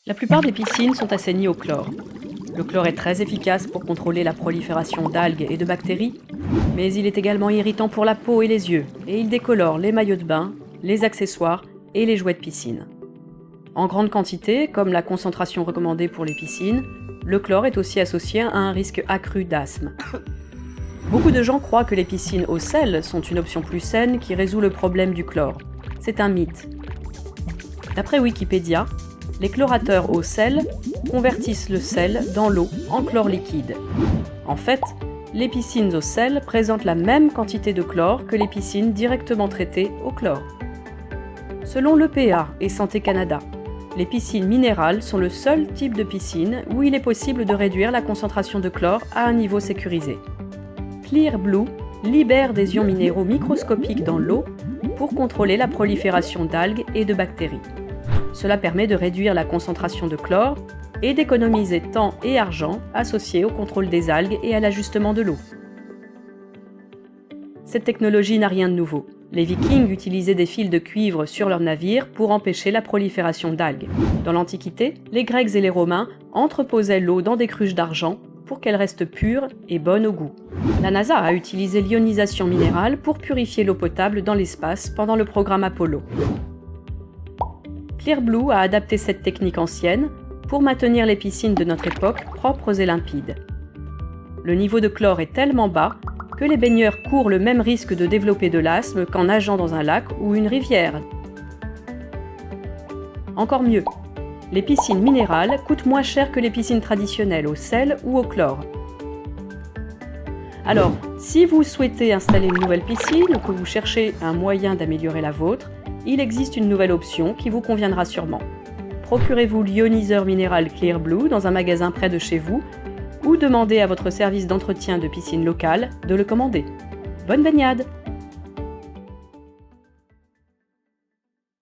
La plupart des piscines sont assainies au chlore. Le chlore est très efficace pour contrôler la prolifération d'algues et de bactéries, mais il est également irritant pour la peau et les yeux, et il décolore les maillots de bain, les accessoires et les jouets de piscine. En grande quantité, comme la concentration recommandée pour les piscines, le chlore est aussi associé à un risque accru d'asthme. Beaucoup de gens croient que les piscines au sel sont une option plus saine qui résout le problème du chlore. C'est un mythe. D'après Wikipédia, les chlorateurs au sel convertissent le sel dans l'eau en chlore liquide. En fait, les piscines au sel présentent la même quantité de chlore que les piscines directement traitées au chlore. Selon l'EPA et Santé Canada, les piscines minérales sont le seul type de piscine où il est possible de réduire la concentration de chlore à un niveau sécurisé. Clear Blue libère des ions minéraux microscopiques dans l'eau pour contrôler la prolifération d'algues et de bactéries. Cela permet de réduire la concentration de chlore et d'économiser temps et argent associés au contrôle des algues et à l'ajustement de l'eau. Cette technologie n'a rien de nouveau. Les Vikings utilisaient des fils de cuivre sur leurs navires pour empêcher la prolifération d'algues. Dans l'Antiquité, les Grecs et les Romains entreposaient l'eau dans des cruches d'argent pour qu'elle reste pure et bonne au goût. La NASA a utilisé l'ionisation minérale pour purifier l'eau potable dans l'espace pendant le programme Apollo. Clear Blue a adapté cette technique ancienne pour maintenir les piscines de notre époque propres et limpides. Le niveau de chlore est tellement bas que les baigneurs courent le même risque de développer de l'asthme qu'en nageant dans un lac ou une rivière. Encore mieux, les piscines minérales coûtent moins cher que les piscines traditionnelles au sel ou au chlore. Alors, si vous souhaitez installer une nouvelle piscine ou que vous cherchez un moyen d'améliorer la vôtre, il existe une nouvelle option qui vous conviendra sûrement. Procurez-vous l'ioniseur minéral Clear Blue dans un magasin près de chez vous ou demandez à votre service d'entretien de piscine local de le commander. Bonne baignade!